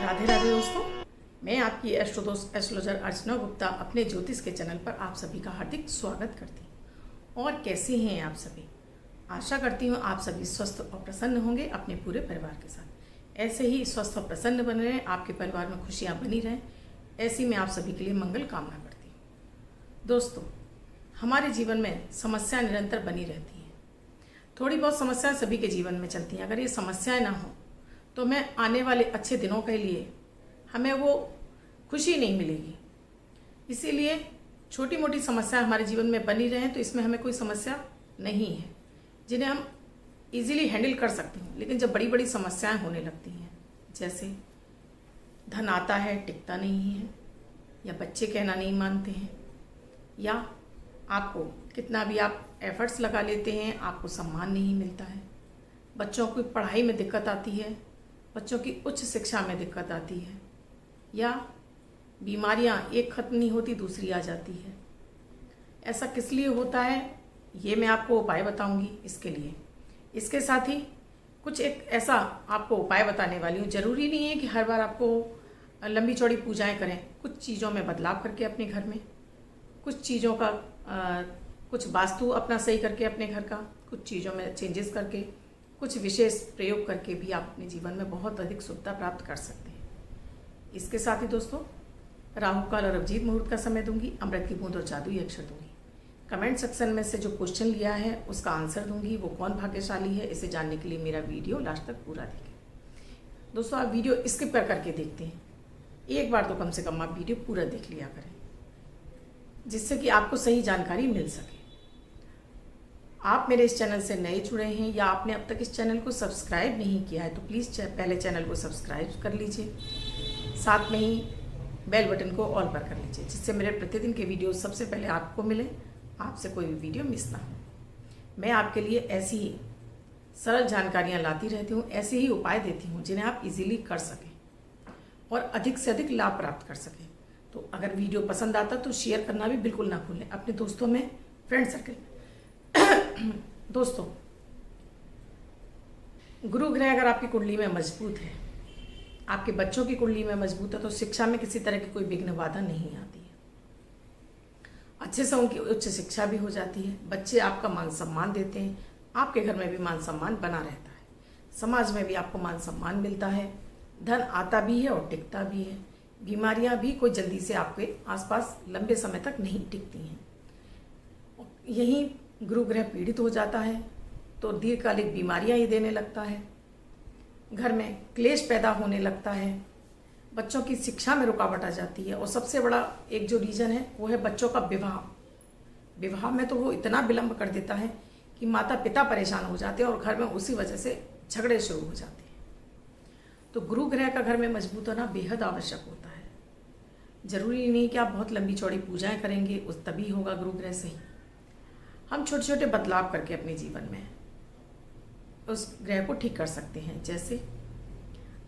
राधे राधे दोस्तों, मैं आपकी एस्ट्रो दोस्त एस्ट्रोलॉजर अर्चना गुप्ता अपने ज्योतिष के चैनल पर आप सभी का हार्दिक स्वागत करती हूँ। और कैसे हैं आप सभी? आशा करती हूँ आप सभी स्वस्थ और प्रसन्न होंगे अपने पूरे परिवार के साथ। ऐसे ही स्वस्थ और प्रसन्न बने रहें, आपके परिवार में खुशियाँ बनी रहें, ऐसी मैं आप सभी के लिए मंगल कामना करती हूँ। दोस्तों, हमारे जीवन में समस्याएं निरंतर बनी रहती हैं। थोड़ी बहुत समस्याएं सभी के जीवन में चलती हैं। अगर ये समस्याएं ना हो तो हमें आने वाले अच्छे दिनों के लिए हमें वो खुशी नहीं मिलेगी। इसीलिए छोटी मोटी समस्याएं हमारे जीवन में बनी रहें तो इसमें हमें कोई समस्या नहीं है, जिन्हें हम इजीली हैंडल कर सकते हैं। लेकिन जब बड़ी बड़ी समस्याएं होने लगती हैं, जैसे धन आता है टिकता नहीं है, या बच्चे कहना नहीं मानते हैं, या आपको कितना भी आप एफर्ट्स लगा लेते हैं आपको सम्मान नहीं मिलता है, बच्चों की पढ़ाई में दिक्कत आती है, बच्चों की उच्च शिक्षा में दिक्कत आती है, या बीमारियां एक खत्म नहीं होती दूसरी आ जाती है। ऐसा किस लिए होता है ये मैं आपको उपाय बताऊंगी इसके लिए। इसके साथ ही कुछ एक ऐसा आपको उपाय बताने वाली हूँ। ज़रूरी नहीं है कि हर बार आपको लंबी चौड़ी पूजाएं करें। कुछ चीज़ों में बदलाव करके अपने घर में, कुछ चीज़ों का कुछ वास्तु अपना सही करके अपने घर का, कुछ चीज़ों में चेंजेस करके, कुछ विशेष प्रयोग करके भी आप अपने जीवन में बहुत अधिक सुखता प्राप्त कर सकते हैं। इसके साथ ही दोस्तों, राहु काल और अभिजीत मुहूर्त का समय दूंगी, अमृत की बूंद और जादुई अक्षर दूंगी। कमेंट सेक्शन में से जो क्वेश्चन लिया है उसका आंसर दूंगी। वो कौन भाग्यशाली है इसे जानने के लिए मेरा वीडियो लास्ट तक पूरा देखें। दोस्तों, आप वीडियो स्किप करके देखते हैं, एक बार तो कम से कम आप वीडियो पूरा देख लिया करें, जिससे कि आपको सही जानकारी मिल सके। आप मेरे इस चैनल से नए जुड़े हैं या आपने अब तक इस चैनल को सब्सक्राइब नहीं किया है तो प्लीज़ पहले चैनल को सब्सक्राइब कर लीजिए, साथ में ही बेल बटन को ऑल पर कर लीजिए, जिससे मेरे प्रतिदिन के वीडियो सबसे पहले आपको मिले, आपसे कोई भी वीडियो मिस ना हो। मैं आपके लिए ऐसी ही सरल जानकारियाँ लाती रहती हूँ, ऐसे ही उपाय देती हूँ जिन्हें आप इजीली कर सकें और अधिक से अधिक लाभ प्राप्त कर सकें। तो अगर वीडियो पसंद आता तो शेयर करना भी बिल्कुल ना भूलें अपने दोस्तों में, फ्रेंड सर्कल में। दोस्तों, गुरु ग्रह अगर आपकी कुंडली में मजबूत है, आपके बच्चों की कुंडली में मजबूत है, तो शिक्षा में किसी तरह की कोई विघ्न बाधा नहीं आती है। अच्छे से उनकी उच्च शिक्षा भी हो जाती है, बच्चे आपका मान सम्मान देते हैं, आपके घर में भी मान सम्मान बना रहता है, समाज में भी आपको मान सम्मान मिलता है, धन आता भी है और टिकता भी है, बीमारियां भी कोई जल्दी से आपके आसपास लंबे समय तक नहीं टिकती हैं। यहीं गुरु ग्रह पीड़ित हो जाता है तो दीर्घकालिक बीमारियां ही देने लगता है, घर में क्लेश पैदा होने लगता है, बच्चों की शिक्षा में रुकावट आ जाती है, और सबसे बड़ा एक जो रीज़न है वो है बच्चों का विवाह में तो वो इतना विलंब कर देता है कि माता पिता परेशान हो जाते हैं और घर में उसी वजह से झगड़े शुरू हो जाते हैं। तो गुरु ग्रह का घर में मजबूत होना बेहद आवश्यक होता है। जरूरी नहीं कि आप बहुत लंबी चौड़ी पूजाएं करेंगे उस तभी होगा गुरु ग्रह सही। हम छोटे छोटे बदलाव करके अपने जीवन में उस ग्रह को ठीक कर सकते हैं। जैसे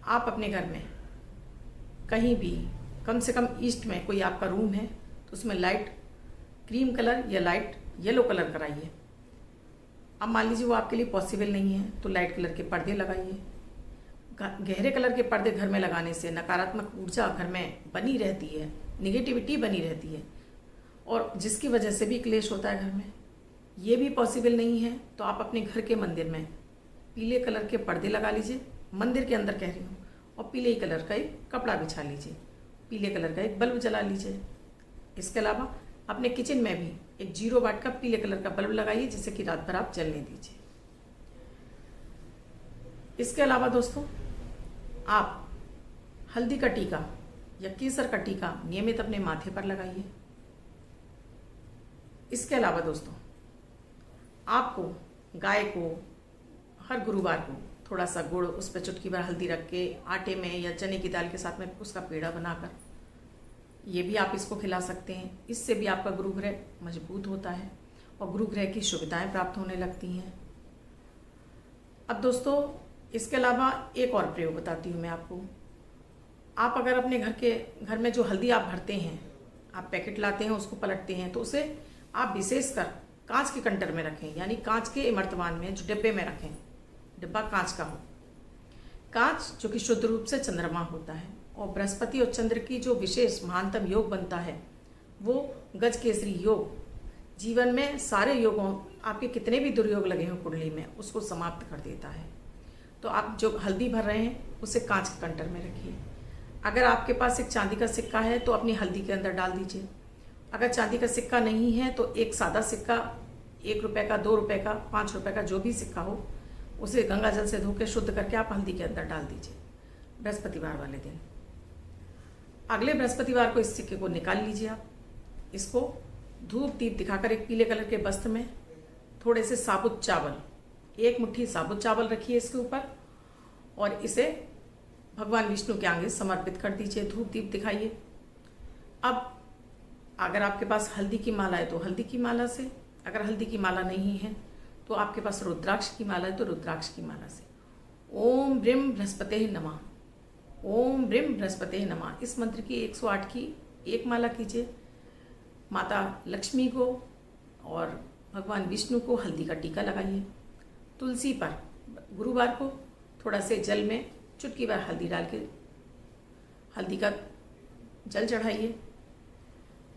आप अपने घर में कहीं भी कम से कम ईस्ट में कोई आपका रूम है तो उसमें लाइट क्रीम कलर या लाइट येलो कलर कराइए। अब मान लीजिए वो आपके लिए पॉसिबल नहीं है तो लाइट कलर के पर्दे लगाइए। गहरे कलर के पर्दे घर में लगाने से नकारात्मक ऊर्जा घर में बनी रहती है, निगेटिविटी बनी रहती है, और जिसकी वजह से भी क्लेश होता है घर में। ये भी पॉसिबल नहीं है तो आप अपने घर के मंदिर में पीले कलर के पर्दे लगा लीजिए, मंदिर के अंदर कह रही हूँ, और पीले ही कलर का एक कपड़ा बिछा लीजिए, पीले कलर का एक बल्ब जला लीजिए। इसके अलावा अपने किचन में भी एक 0 वाट का पीले कलर का बल्ब लगाइए, जिसे कि रात भर आप जलने दीजिए। इसके अलावा दोस्तों, आप हल्दी का टीका या केसर का टीका नियमित अपने माथे पर लगाइए। इसके अलावा दोस्तों, आपको गाय को हर गुरुवार को थोड़ा सा गुड़, उस पर चुटकी भर हल्दी रख के आटे में या चने की दाल के साथ में उसका पेड़ा बनाकर ये भी आप इसको खिला सकते हैं। इससे भी आपका गुरु ग्रह मजबूत होता है और गुरु ग्रह की सुविधाएं प्राप्त होने लगती हैं। अब दोस्तों, इसके अलावा एक और प्रयोग बताती हूँ मैं आपको। आप अगर अपने घर में जो हल्दी आप भरते हैं, आप पैकेट लाते हैं, उसको पलटते हैं, तो उसे आप विशेषकर कांच के कंटर में रखें, यानी कांच के इमर्तमान में जो डिब्बे में रखें, डिब्बा कांच का हो। कांच जो कि शुद्ध रूप से चंद्रमा होता है, और बृहस्पति और चंद्र की जो विशेष महानतम योग बनता है वो गज केसरी योग जीवन में सारे योगों, आपके कितने भी दुर्योग लगे हों कुंडली में, उसको समाप्त कर देता है। तो आप जो हल्दी भर रहे हैं उसे कांच के कंटर में रखिए। अगर आपके पास एक चांदी का सिक्का है तो अपनी हल्दी के अंदर डाल दीजिए। अगर चांदी का सिक्का नहीं है तो एक सादा सिक्का, 1 रुपये का, 2 रुपये का, 5 रुपये का, जो भी सिक्का हो, उसे गंगा जल से धो के शुद्ध करके आप हल्दी के अंदर डाल दीजिए बृहस्पतिवार वाले दिन। अगले बृहस्पतिवार को इस सिक्के को निकाल लीजिए। आप इसको धूप दीप दिखाकर एक पीले कलर के वस्त्र में थोड़े से साबुत चावल, 1 मुट्ठी साबुत चावल रखिए इसके ऊपर, और इसे भगवान विष्णु के आगे समर्पित कर दीजिए। धूप दीप दिखाइए। अब अगर आपके पास हल्दी की माला है तो हल्दी की माला से, अगर हल्दी की माला नहीं है तो आपके पास रुद्राक्ष की माला है तो रुद्राक्ष की माला से ओम ब्रीम बृहस्पते नमः, ओम ब्रीम बृहस्पते नमः, इस मंत्र की 108 की एक माला कीजिए। माता लक्ष्मी को और भगवान विष्णु को हल्दी का टीका लगाइए। तुलसी पर गुरुवार को थोड़ा से जल में चुटकी भर हल्दी डाल के हल्दी का जल चढ़ाइए।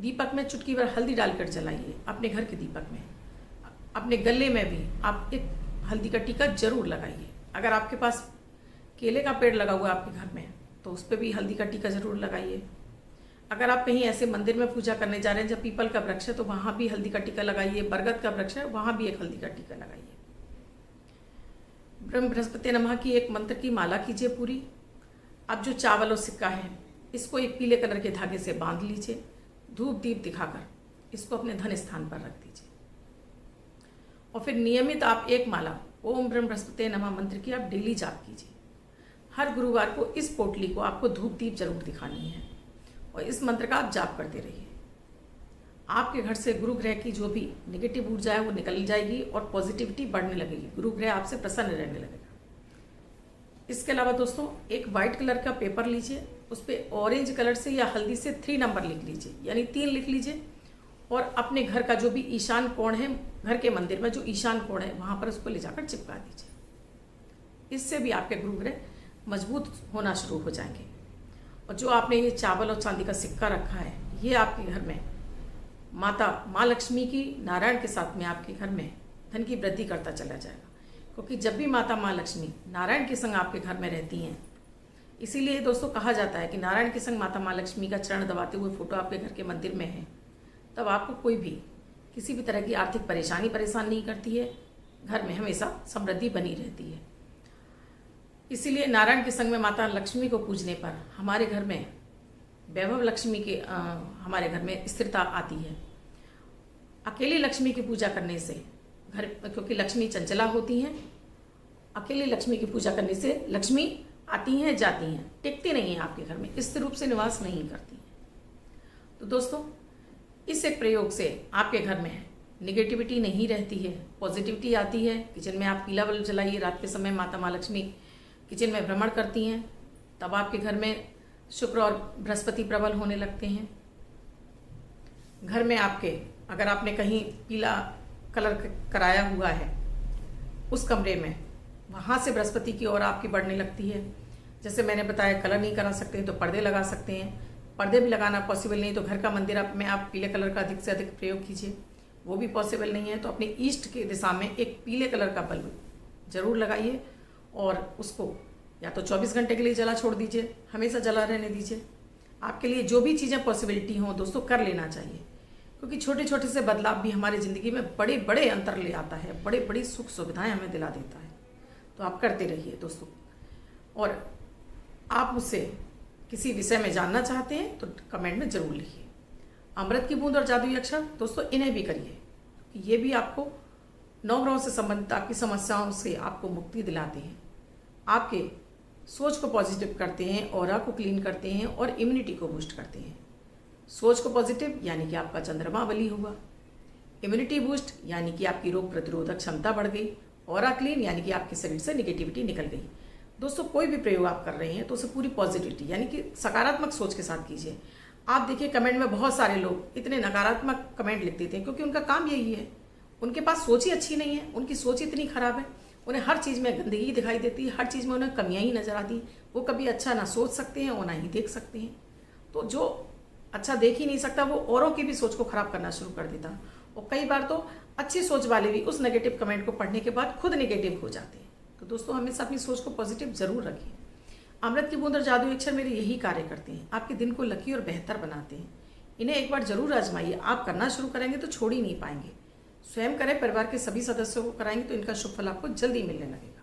दीपक में चुटकी भर हल्दी डालकर जलाइए। अपने घर के दीपक में, अपने गले में भी आप एक हल्दी का टीका जरूर लगाइए। अगर आपके पास केले का पेड़ लगा हुआ है आपके घर में तो उस पर भी हल्दी का टीका जरूर लगाइए। अगर आप कहीं ऐसे मंदिर में पूजा करने जा रहे हैं जब पीपल का वृक्ष है तो वहाँ भी हल्दी का टीका लगाइए। बरगद का वृक्ष है वहाँ भी एक हल्दी का टीका लगाइए। ब्रह्म बृहस्पति नमः की एक मंत्र की माला कीजिए पूरी। अब जो चावल और सिक्का है इसको एक पीले कलर के धागे से बांध लीजिए। धूप दीप दिखाकर इसको अपने धन स्थान पर रख दीजिए, और फिर नियमित आप एक माला ओम ब्रह्म बृहस्पति नमः मंत्र की आप डेली जाप कीजिए। हर गुरुवार को इस पोटली को आपको धूप दीप जरूर दिखानी है और इस मंत्र का आप जाप करते रहिए। आपके घर से गुरु ग्रह की जो भी नेगेटिव ऊर्जा है वो निकल जाएगी और पॉजिटिविटी बढ़ने लगेगी। गुरु ग्रह आपसे प्रसन्न रहने लगेगा। इसके अलावा दोस्तों एक वाइट कलर का पेपर लीजिए, उस पर ऑरेंज कलर से या हल्दी से 3 नंबर लिख लीजिए, यानी 3 लिख लीजिए, और अपने घर का जो भी ईशान कोण है, घर के मंदिर में जो ईशान कोण है वहाँ पर उसको ले जाकर चिपका दीजिए। इससे भी आपके गुरु ग्रह मजबूत होना शुरू हो जाएंगे। और जो आपने ये चावल और चांदी का सिक्का रखा है ये आपके घर में माँ लक्ष्मी की नारायण के साथ में आपके घर में धन की वृद्धि करता चला जाएगा, क्योंकि जब भी माता माँ लक्ष्मी नारायण के संग आपके घर में रहती हैं, इसीलिए दोस्तों कहा जाता है कि नारायण के संग माता माँ लक्ष्मी का चरण दबाते हुए फोटो आपके घर के मंदिर में है, तब आपको कोई भी किसी भी तरह की आर्थिक परेशान नहीं करती है। घर में हमेशा समृद्धि बनी रहती है। इसीलिए नारायण के संग में माता लक्ष्मी को पूजने पर हमारे घर में वैभव लक्ष्मी के हमारे घर में स्थिरता आती है। अकेली लक्ष्मी की पूजा करने से घर, क्योंकि लक्ष्मी चंचला होती हैं, अकेली लक्ष्मी की पूजा करने से लक्ष्मी आती हैं जाती हैं, टिकती नहीं है आपके घर में, स्थिर रूप से निवास नहीं करती हैं। तो दोस्तों इस एक प्रयोग से आपके घर में निगेटिविटी नहीं रहती है, पॉजिटिविटी आती है। किचन में आप पीला बल्ब जलाइए। रात के समय माता माँ लक्ष्मी किचन में भ्रमण करती हैं, तब आपके घर में शुक्र और बृहस्पति प्रबल होने लगते हैं। घर में आपके अगर आपने कहीं पीला कलर कराया हुआ है उस कमरे में, वहाँ से बृहस्पति की ओर आपकी बढ़ने लगती है। जैसे मैंने बताया कलर नहीं करा सकते हैं तो पर्दे लगा सकते हैं। पर्दे भी लगाना पॉसिबल नहीं तो घर का मंदिर में आप पीले कलर का अधिक से अधिक प्रयोग कीजिए, वो भी पॉसिबल नहीं है तो अपने ईस्ट के दिशा में एक पीले कलर का बल्ब जरूर लगाइए और उसको या तो 24 घंटे के लिए जला छोड़ दीजिए, हमेशा जला रहने दीजिए। आपके लिए जो भी चीज़ें पॉसिबिलिटी हों दोस्तों कर लेना चाहिए, क्योंकि छोटे छोटे से बदलाव भी हमारी ज़िंदगी में बड़े बड़े अंतर ले आता है, बड़े बड़ी सुख सुविधाएं हमें दिला देता है। तो आप करते रहिए दोस्तों। और आप मुझसे किसी विषय में जानना चाहते हैं तो कमेंट में ज़रूर लिखिए। अमृत की बूंद और जादुई अक्षर दोस्तों इन्हें भी करिए, ये भी आपको 9 ग्रहों से संबंधित आपकी समस्याओं से आपको मुक्ति दिलाते हैं, आपके सोच को पॉजिटिव करते हैं, ऑरा को क्लीन करते हैं और इम्यूनिटी को बूस्ट करते हैं। सोच को पॉजिटिव यानी कि आपका चंद्रमा बली हुआ, इम्यूनिटी बूस्ट यानी कि आपकी रोग प्रतिरोधक क्षमता बढ़ गई, ऑरा क्लीन यानी कि आपके शरीर से निगेटिविटी निकल गई। दोस्तों कोई भी प्रयोग आप कर रहे हैं तो उसे पूरी पॉजिटिविटी यानी कि सकारात्मक सोच के साथ कीजिए। आप देखिए कमेंट में बहुत सारे लोग इतने नकारात्मक कमेंट लिख देते हैं क्योंकि उनका काम यही है, उनके पास सोच ही अच्छी नहीं है, उनकी सोच इतनी खराब है, उन्हें हर चीज़ में गंदगी दिखाई देती है, हर चीज़ में उन्हें कमियां ही नज़र आती। वो कभी अच्छा ना सोच सकते हैं और ना ही देख सकते हैं। तो जो अच्छा देख ही नहीं सकता वो औरों की भी सोच को खराब करना शुरू कर देता। और कई बार तो अच्छी सोच वाले भी उस नेगेटिव कमेंट को पढ़ने के बाद खुद नेगेटिव हो जाते हैं। तो दोस्तों हमेशा अपनी सोच को पॉजिटिव जरूर रखें। अमृत की बूंद और जादुई अक्षर मेरे यही कार्य करते हैं, आपके दिन को लकी और बेहतर बनाते हैं। इन्हें एक बार जरूर आजमाइए, आप करना शुरू करेंगे तो छोड़ ही नहीं पाएंगे। स्वयं करें, परिवार के सभी सदस्यों को कराएंगे तो इनका शुभ फल आपको जल्दी मिलने लगेगा।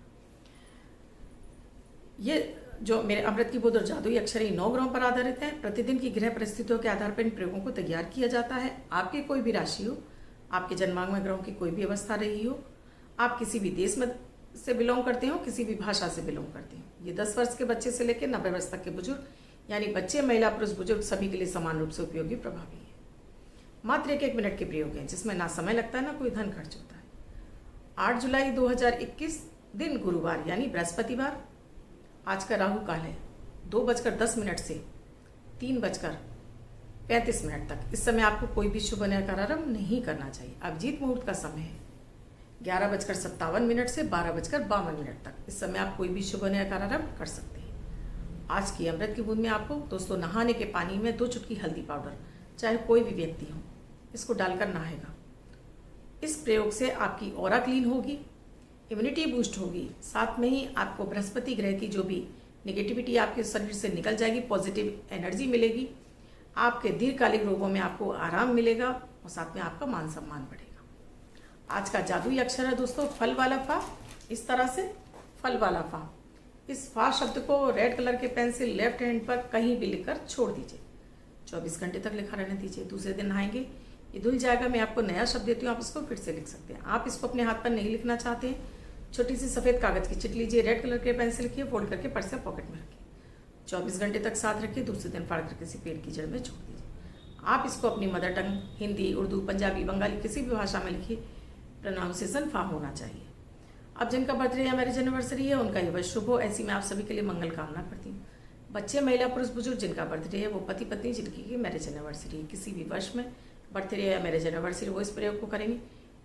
ये जो मेरे अमृत की बूंद और जादुई अक्षर 9 ग्रहों पर आधारित है। प्रतिदिन की ग्रह परिस्थितियों के आधार पर इन प्रयोगों को तैयार किया जाता है। आपकी कोई भी राशि हो, आपके जन्मांग में ग्रहों की कोई भी अवस्था रही हो, आप किसी भी देश में से बिलोंग करते हो, किसी भी भाषा से बिलोंग करते हो, ये 10 वर्ष के बच्चे से लेकर 90 वर्ष तक के बुजुर्ग यानी बच्चे, महिला, पुरुष, बुजुर्ग सभी के लिए समान रूप से उपयोगी प्रभावी है। मात्र 1 मिनट के प्रयोग हैं जिसमें ना समय लगता है ना कोई धन खर्च होता है। 8 जुलाई 2021 दिन गुरुवार यानी बृहस्पतिवार। आज का राहु काल है 2:10 से 3:35 तक। इस समय आपको कोई भी शुभ कार्यारंभ नहीं करना चाहिए। अभिजीत मुहूर्त का समय है 11:57 से 12:52 तक। इस समय आप कोई भी शुभ कार्यारंभ कर सकते हैं। आज की अमृत की बूंद में आपको दोस्तों नहाने के पानी में 2 चुटकी हल्दी पाउडर, चाहे कोई भी व्यक्ति हो, इसको डालकर नहाएगा। इस प्रयोग से आपकी ऑरा क्लीन होगी, इम्यूनिटी बूस्ट होगी, साथ में ही आपको बृहस्पति ग्रह की जो भी नेगेटिविटी आपके शरीर से निकल जाएगी, पॉजिटिव एनर्जी मिलेगी, आपके दीर्घकालिक रोगों में आपको आराम मिलेगा और साथ में आपका मान सम्मान बढ़ेगा। आज का जादुई अक्षर है दोस्तों फल वाला फा। इस तरह से फल वाला फा, इस फा शब्द को रेड कलर के पेन से लेफ्ट हैंड पर कहीं भी लिखकर छोड़ दीजिए। 24 घंटे तक लिखा रहने दीजिए। दूसरे दिन नहाएंगे, ये धुल जाएगा। मैं आपको नया शब्द देती हूँ, आप इसको फिर से लिख सकते हैं। आप इसको अपने हाथ पर नहीं लिखना चाहते हैं, छोटी सी सफ़ेद कागज़ की चिट लीजिए, रेड कलर के पेन से लिखिए, फोल्ड करके पर्स या पॉकेट में रखिए। 24 घंटे तक साथ रखिए। दूसरे दिन फाड़ कर किसी पेड़ की जड़ में छोड़ दीजिए। आप इसको अपनी मदर टंग हिंदी, उर्दू, पंजाबी, बंगाली किसी भी भाषा में लिखिए। प्रोनाउंसिएशन फा होना चाहिए। अब जिनका बर्थडे या मैरिज एनिवर्सरी है उनका ये वर्ष शुभ हो, ऐसी मैं आप सभी के लिए मंगल कामना करती हूँ। बच्चे, महिला, पुरुष, बुजुर्ग जिनका बर्थडे है, वो पति पत्नी जिनकी मैरिज एनिवर्सरी है, किसी भी वर्ष में बर्थडे या मैरिज एनिवर्सरी, वो इस प्रयोग को करेंगे।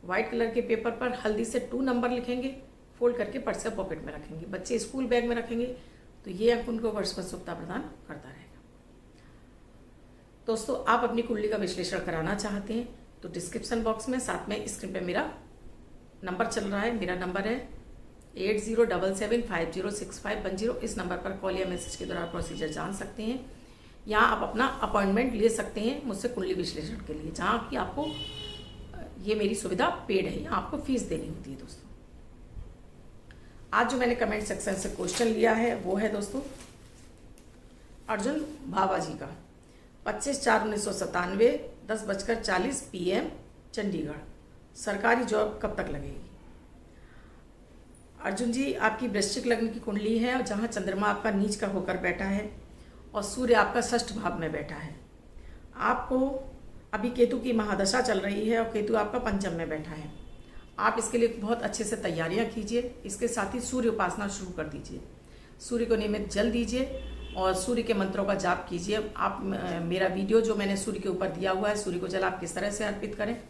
व्हाइट कलर के पेपर पर हल्दी से 2 नंबर लिखेंगे, फोल्ड करके पर्स या पॉकेट में रखेंगे। बच्चे स्कूल बैग में रखेंगे तो ये अंक उनको वर्ष भर शुभता प्रदान करता रहेगा। दोस्तों आप अपनी कुंडली का विश्लेषण कराना चाहते हैं तो डिस्क्रिप्शन बॉक्स में साथ में स्क्रीन पे मेरा नंबर चल रहा है। मेरा नंबर है 8077506510। इस नंबर पर कॉल या मैसेज के द्वारा प्रोसीजर जान सकते हैं। यहाँ आप अपना अपॉइंटमेंट ले सकते हैं मुझसे कुंडली विश्लेषण के लिए, जहाँ कि आपको ये मेरी सुविधा पेड है, यहाँ आपको फीस देनी होती है। दोस्तों आज जो मैंने कमेंट सेक्शन से क्वेश्चन लिया है वो है दोस्तों अर्जुन भाभा जी का। 25/4/1997 10:40 PM चंडीगढ़। सरकारी जॉब कब तक लगेगी? अर्जुन जी, आपकी वृश्चिक लग्न की कुंडली है और जहाँ चंद्रमा आपका नीच का होकर बैठा है और सूर्य आपका षष्ठ भाव में बैठा है। आपको अभी केतु की महादशा चल रही है और केतु आपका पंचम में बैठा है। आप इसके लिए बहुत अच्छे से तैयारियां कीजिए। इसके साथ ही सूर्य उपासना शुरू कर दीजिए। सूर्य को नियमित जल दीजिए और सूर्य के मंत्रों का जाप कीजिए। आप मेरा वीडियो जो मैंने सूर्य के ऊपर दिया हुआ है, सूर्य को जल आप किस तरह से अर्पित करें,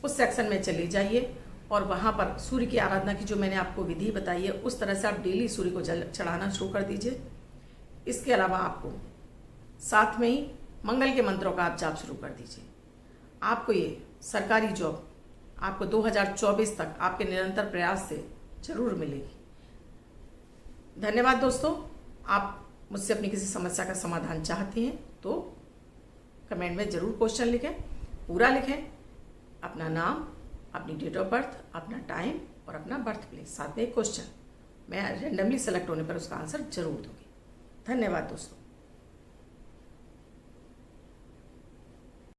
उस सेक्शन में चले जाइए और वहाँ पर सूर्य की आराधना की जो मैंने आपको विधि बताई है उस तरह से आप डेली सूर्य को जल चढ़ाना शुरू कर दीजिए। इसके अलावा आपको साथ में ही मंगल के मंत्रों का आप जाप शुरू कर दीजिए। आपको ये सरकारी जॉब आपको 2024 तक आपके निरंतर प्रयास से जरूर मिलेगी। धन्यवाद दोस्तों। आप मुझसे अपनी किसी समस्या का समाधान चाहते हैं तो कमेंट में जरूर क्वेश्चन लिखें, पूरा लिखें, अपना नाम, अपनी डेट ऑफ बर्थ, अपना टाइम और अपना बर्थ प्लेस, साथ में एक क्वेश्चन। मैं रैंडमली सेलेक्ट होने पर उसका आंसर जरूर दूंगी। धन्यवाद दोस्तों।